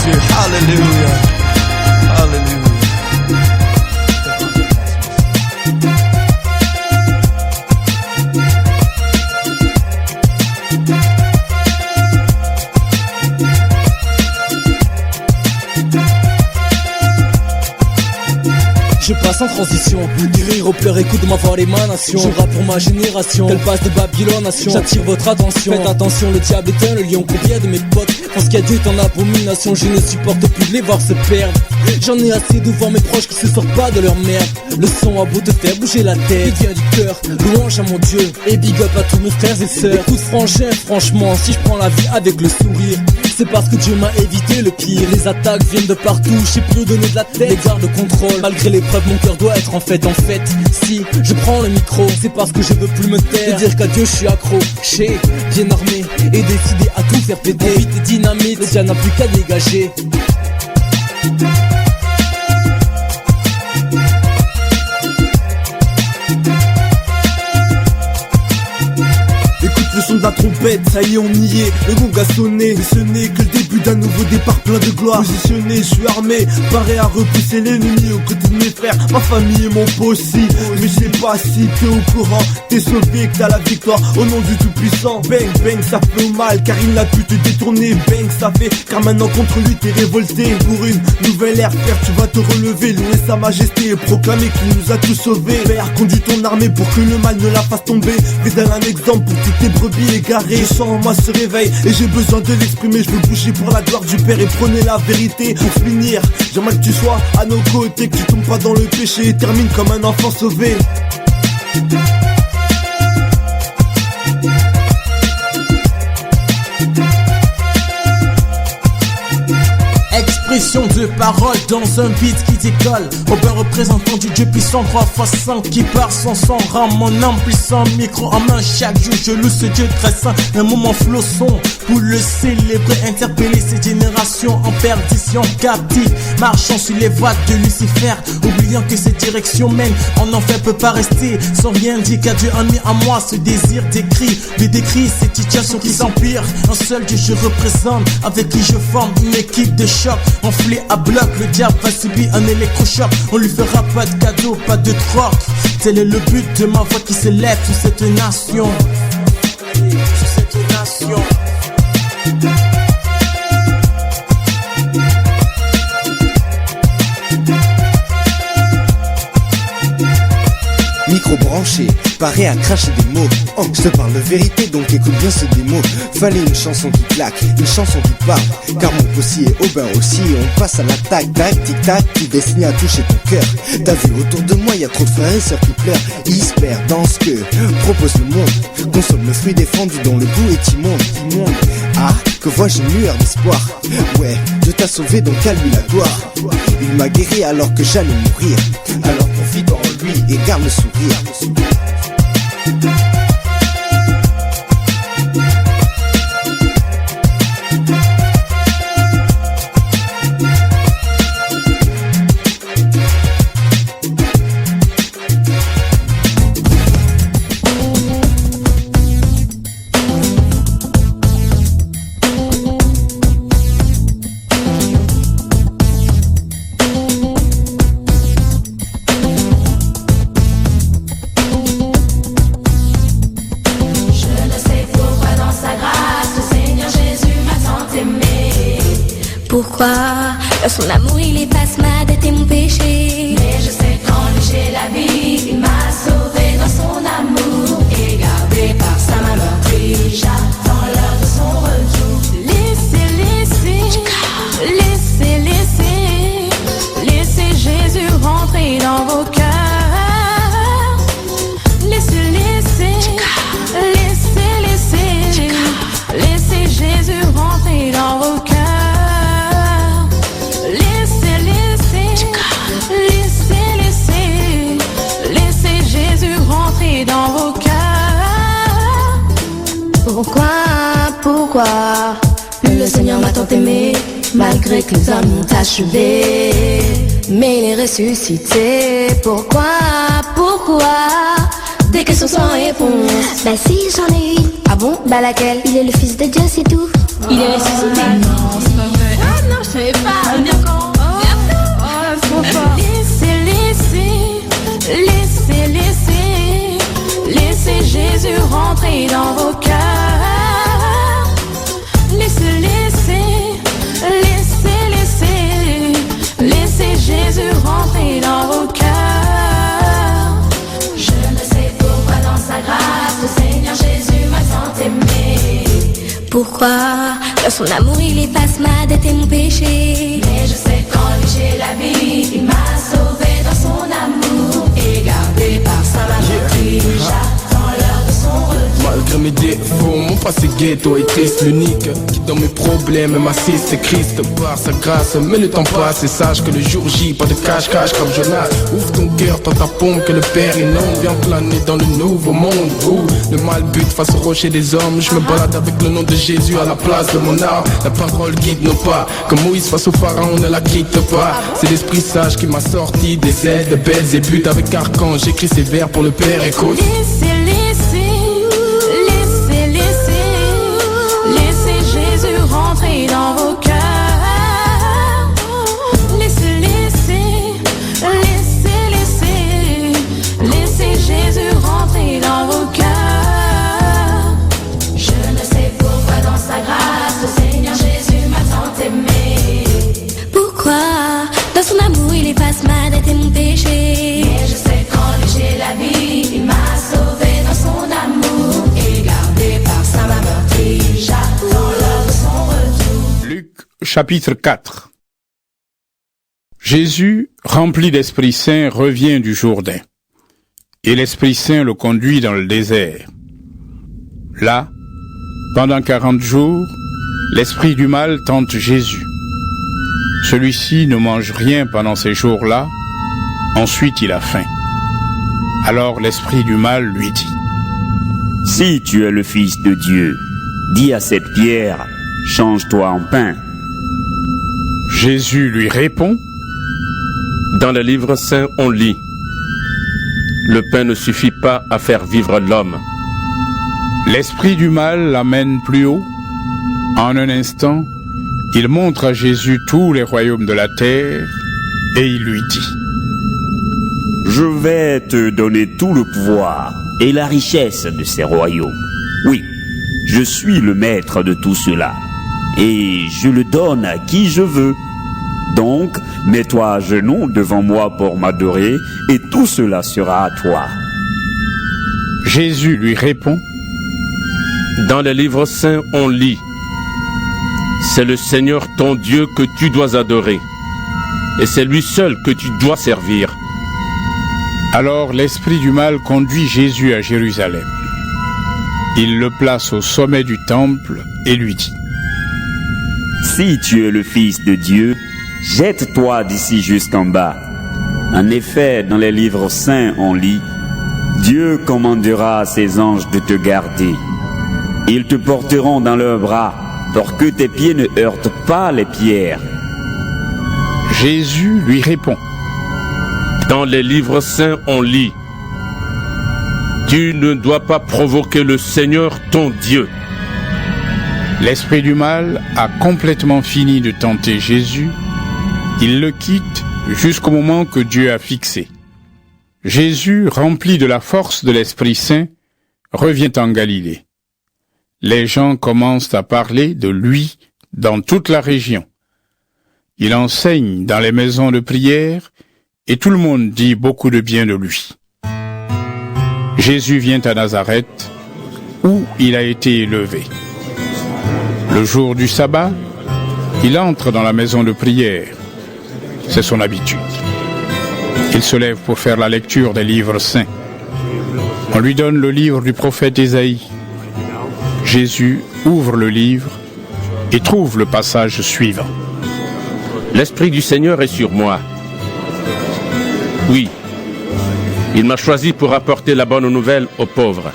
Dieu. Alléluia. Alléluia. Je passe en transition, du rire aux pleurs, écoute ma voix l'émanation. Je rappe pour ma génération, telle passe de Babylone nation. J'attire votre attention, faites attention, le diable est un, le lion. Combien de mes potes pensent qu'il y a Dieu est en abomination. Je ne supporte plus de les voir se perdre. J'en ai assez de voir mes proches qui se sortent pas de leur merde. Le son a beau te faire bouger la tête, il vient du cœur, louange à mon Dieu. Et big up à tous mes frères et sœurs. Écoute frangin, franchement, si je prends la vie avec le sourire, c'est parce que Dieu m'a évité le pire. Les attaques viennent de partout, je sais plus où donner de la tête. Les gardes de contrôle, malgré l'épreuve, mon cœur doit être en fait. Si je prends le micro, c'est parce que je veux plus me taire. De dire qu'à Dieu je suis accro, j'ai bien armé et décidé à tout faire péter. Vite et dynamite, le diable n'a plus qu'à dégager. Le son de la trompette, ça y est on y est, le gong a sonné. Mais ce n'est que le début d'un nouveau départ plein de gloire. Positionné, je suis armé, paré à repousser l'ennemi aux côtés de mes frères, ma famille et mon pot aussi. Mais je sais pas si t'es au courant, t'es sauvé que t'as la victoire au nom du tout-puissant. Bang bang ça fait mal car il n'a pu te détourner. Bang ça fait car maintenant contre lui t'es révolté. Pour une nouvelle ère frère tu vas te relever, louer sa majesté et proclamer qu'il nous a tous sauvés. Père conduis ton armée pour que le mal ne la fasse tomber. Fais un exemple pour toutes tes brebis égarées. Je sens en moi ce réveil et j'ai besoin de l'exprimer. Je veux bouger pour la gloire du Père et prôner la vérité. Pour finir, j'aimerais que tu sois à nos côtés, que tu tombes pas dans le péché et termine comme un enfant sauvé. Expression de parole dans un beat qui décolle. Robin représentant du Dieu puissant 3x5 qui part sans sang. Rend mon âme puissant, micro en main. Chaque jour je loue ce Dieu très saint. Un moment flosson pour le célébrer, interpeller cette génération en perdition, captive, marchant sur les voies de Lucifer, oubliant que cette direction mène en enfer. Peut pas rester sans rien dire qu'à Dieu a mis en moi ce désir d'écrit. Lui décrit cette situation qui s'empire. Un seul Dieu je représente, avec qui je forme une équipe de choc. Enflé à bloc, le diable va subir un électrochoc. On lui fera pas de cadeau, pas de troc. Tel est le but de ma voix qui s'élève sur cette nation. Sur cette nation. Micro branché, paré à cracher des mots. Oh, je te parle de vérité, donc écoute bien ce démo. Fallait une chanson qui claque, une chanson qui parle. Car mon possier est au bain aussi. On passe à l'attaque, tac, tic tac, qui destine à toucher ton cœur. T'as vu autour de moi, y a trop de frères et sœurs qui pleurent. Ils se perdent dans ce que propose le monde. Consomme le fruit défendu dont le goût est immonde. Ah, que vois-je une lueur d'espoir. Ouais, Dieu t'a sauvé donc à lui la gloire. Il m'a guéri alors que j'allais mourir. Alors confie en lui et garde le sourire. Pourquoi son amour il efface ma dette et mon péché. Mais je sais qu'en lui j'ai la vie. Il m'a sauvé dans son amour et gardé par sa main meurtrie. J'attends l'heure de son retour. Laissez Jésus rentrer dans vos cœurs. Laissez Jésus rentrer dans vos cœurs. Dans vos cœurs. Pourquoi le Seigneur m'a tant aimé, malgré que les hommes m'ont achevé, mais il est ressuscité. Pourquoi des questions sans réponse. Bah si, j'en ai une. Ah bon? Bah laquelle? Il est le fils de Dieu, c'est tout. Il est ressuscité. Non, c'est pas vrai. non, je savais pas. Venir quand? Bientôt. Oh, c'est trop fort. Laissez Jésus rentrer dans vos cœurs. Laissez Jésus rentrer dans vos cœurs. Je ne sais pourquoi dans sa grâce le Seigneur Jésus m'a tant aimé. Pourquoi dans son amour il efface ma dette et mon péché. Mais je sais qu'en lui j'ai la vie. Il m'a sauvé dans son amour et gardé par sa majesté. J'attends l'heure de son retour. Malgré mes défauts, mon passé ghetto est triste. L'unique qui dans mes problèmes m'assiste, c'est Christ par sa grâce. Mais le temps passe et sache que le jour J, pas de cache-cache comme Jonas. Ouvre ton cœur, tends ta pompe que le Père inonde. Viens planer dans le nouveau monde où le mal bute face au rocher des hommes. Je me balade avec le nom de Jésus à la place de mon âme. La parole guide nos pas, comme Moïse face au pharaon, ne la quitte pas. C'est l'esprit sage qui m'a sorti des ailes de belles et buts. Avec archange, j'écris ces vers pour le Père, écoute. Laissez Jésus rentrer dans vos cœurs. Laissez Jésus rentrer dans vos cœurs. Je ne sais pourquoi dans sa grâce le Seigneur Jésus m'a tant aimé. Pourquoi dans son amour il efface ma dette et mon péché. Mais je sais qu'en lui j'ai la vie. Il m'a sauvé dans son amour et gardé par sa main meurtrie. J'attends l'heure de son retour. Luc chapitre 4. Jésus, rempli d'Esprit Saint, revient du Jourdain. Et l'Esprit Saint le conduit dans le désert. Là, pendant 40 jours, l'esprit du mal tente Jésus. Celui-ci ne mange rien pendant ces jours-là, ensuite il a faim. Alors l'esprit du mal lui dit : Si tu es le Fils de Dieu, dis à cette pierre, change-toi en pain. Jésus lui répond : Dans le livre saint, on lit : Le pain ne suffit pas à faire vivre l'homme. L'esprit du mal l'amène plus haut. En un instant, il montre à Jésus tous les royaumes de la terre et il lui dit : Je vais te donner tout le pouvoir et la richesse de ces royaumes. Oui, je suis le maître de tout cela et je le donne à qui je veux. Donc, mets-toi à genoux devant moi pour m'adorer, et tout cela sera à toi. Jésus lui répond : Dans le livre saint, on lit : C'est le Seigneur ton Dieu que tu dois adorer, et c'est lui seul que tu dois servir. Alors l'esprit du mal conduit Jésus à Jérusalem. Il le place au sommet du temple et lui dit : Si tu es le Fils de Dieu, jette-toi d'ici jusqu'en bas. En effet, dans les livres saints, on lit : Dieu commandera à ses anges de te garder. Ils te porteront dans leurs bras pour que tes pieds ne heurtent pas les pierres. Jésus lui répond : Dans les livres saints, on lit : Tu ne dois pas provoquer le Seigneur ton Dieu. L'esprit du mal a complètement fini de tenter Jésus. Il le quitte jusqu'au moment que Dieu a fixé. Jésus, rempli de la force de l'Esprit Saint, revient en Galilée. Les gens commencent à parler de lui dans toute la région. Il enseigne dans les maisons de prière et tout le monde dit beaucoup de bien de lui. Jésus vient à Nazareth, où il a été élevé. Le jour du sabbat, il entre dans la maison de prière. C'est son habitude. Il se lève pour faire la lecture des livres saints. On lui donne le livre du prophète Ésaïe. Jésus ouvre le livre et trouve le passage suivant. L'Esprit du Seigneur est sur moi. Oui, il m'a choisi pour apporter la bonne nouvelle aux pauvres.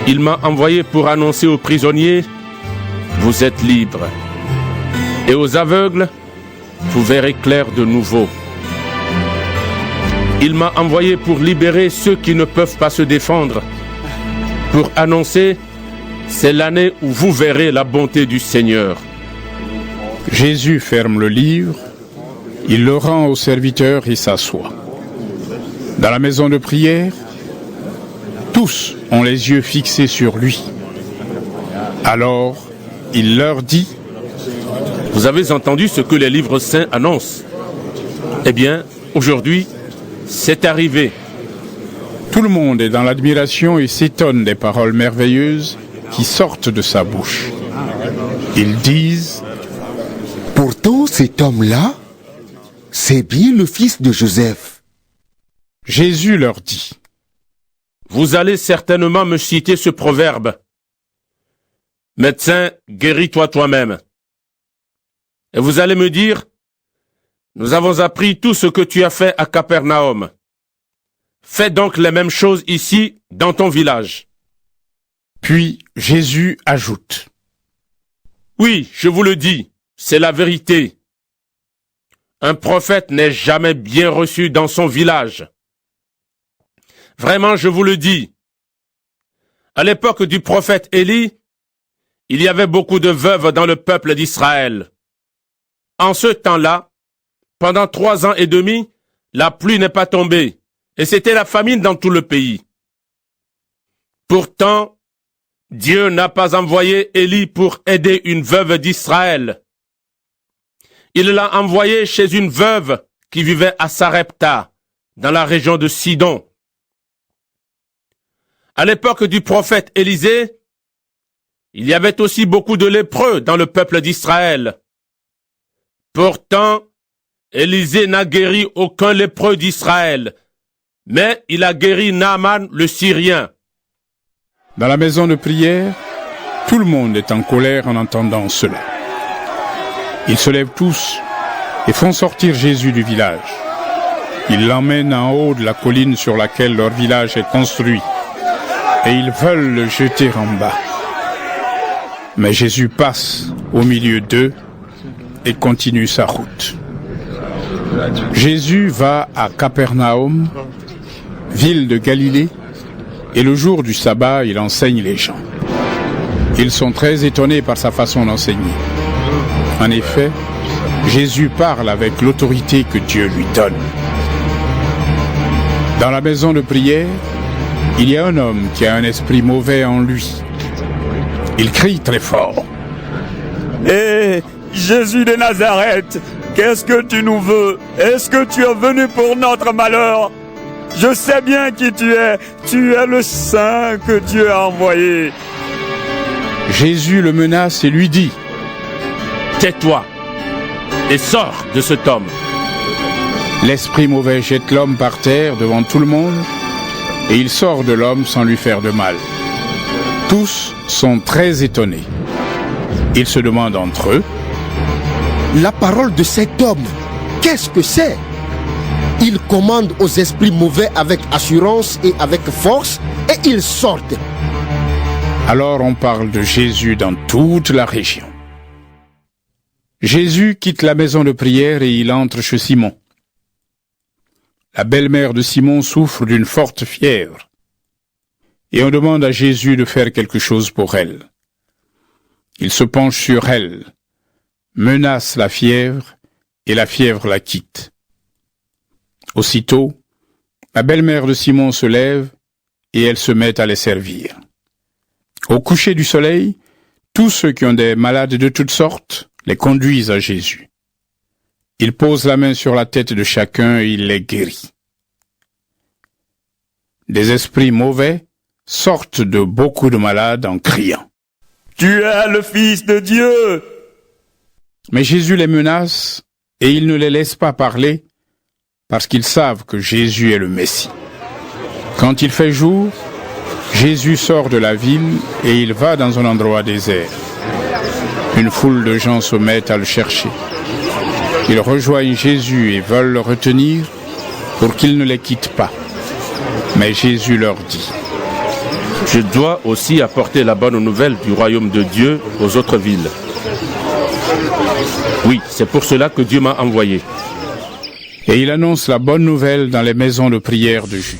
Il m'a envoyé pour annoncer aux prisonniers : Vous êtes libres. Et aux aveugles, vous verrez clair de nouveau. Il m'a envoyé pour libérer ceux qui ne peuvent pas se défendre, pour annoncer : c'est l'année où vous verrez la bonté du Seigneur. Jésus ferme le livre, il le rend au serviteur et s'assoit. Dans la maison de prière, tous ont les yeux fixés sur lui. Alors, il leur dit: Vous avez entendu ce que les livres saints annoncent. Eh bien, aujourd'hui, c'est arrivé. Tout le monde est dans l'admiration et s'étonne des paroles merveilleuses qui sortent de sa bouche. Ils disent: Pourtant, cet homme-là, c'est bien le fils de Joseph. Jésus leur dit: Vous allez certainement me citer ce proverbe. Médecin, guéris-toi toi-même. Et vous allez me dire: Nous avons appris tout ce que tu as fait à Capernaum. Fais donc les mêmes choses ici, dans ton village. Puis Jésus ajoute: Oui, je vous le dis, c'est la vérité. Un prophète n'est jamais bien reçu dans son village. Vraiment, je vous le dis. À l'époque du prophète Élie, il y avait beaucoup de veuves dans le peuple d'Israël. En ce temps-là, pendant 3 ans et demi, la pluie n'est pas tombée, et c'était la famine dans tout le pays. Pourtant, Dieu n'a pas envoyé Élie pour aider une veuve d'Israël. Il l'a envoyé chez une veuve qui vivait à Sarepta, dans la région de Sidon. À l'époque du prophète Élisée, il y avait aussi beaucoup de lépreux dans le peuple d'Israël. Pourtant, Élisée n'a guéri aucun lépreux d'Israël, mais il a guéri Naaman le Syrien. Dans la maison de prière, tout le monde est en colère en entendant cela. Ils se lèvent tous et font sortir Jésus du village. Ils l'emmènent en haut de la colline sur laquelle leur village est construit, et ils veulent le jeter en bas. Mais Jésus passe au milieu d'eux et continue sa route. Jésus va à Capernaum, ville de Galilée, et le jour du sabbat, il enseigne les gens. Ils sont très étonnés par sa façon d'enseigner. En effet, Jésus parle avec l'autorité que Dieu lui donne. Dans la maison de prière, il y a un homme qui a un esprit mauvais en lui. Il crie très fort: Hé, Jésus de Nazareth, qu'est-ce que tu nous veux? Est-ce que tu es venu pour notre malheur? Je sais bien qui tu es le Saint que Dieu a envoyé. Jésus le menace et lui dit: Tais-toi et sors de cet homme. L'esprit mauvais jette l'homme par terre devant tout le monde, et il sort de l'homme sans lui faire de mal. Tous sont très étonnés. Ils se demandent entre eux: La parole de cet homme, qu'est-ce que c'est? Il commande aux esprits mauvais avec assurance et avec force, et ils sortent. Alors on parle de Jésus dans toute la région. Jésus quitte la maison de prière et il entre chez Simon. La belle-mère de Simon souffre d'une forte fièvre, et on demande à Jésus de faire quelque chose pour elle. Il se penche sur elle, menace la fièvre, et la fièvre la quitte. Aussitôt, la belle-mère de Simon se lève, et elle se met à les servir. Au coucher du soleil, tous ceux qui ont des malades de toutes sortes les conduisent à Jésus. Il pose la main sur la tête de chacun et il les guérit. Des esprits mauvais sortent de beaucoup de malades en criant: Tu es le Fils de Dieu! Mais Jésus les menace et il ne les laisse pas parler parce qu'ils savent que Jésus est le Messie. Quand il fait jour, Jésus sort de la ville et il va dans un endroit désert. Une foule de gens se met à le chercher. Ils rejoignent Jésus et veulent le retenir pour qu'il ne les quitte pas. Mais Jésus leur dit: Je dois aussi apporter la bonne nouvelle du royaume de Dieu aux autres villes. Oui, c'est pour cela que Dieu m'a envoyé. Et il annonce la bonne nouvelle dans les maisons de prière de Jude.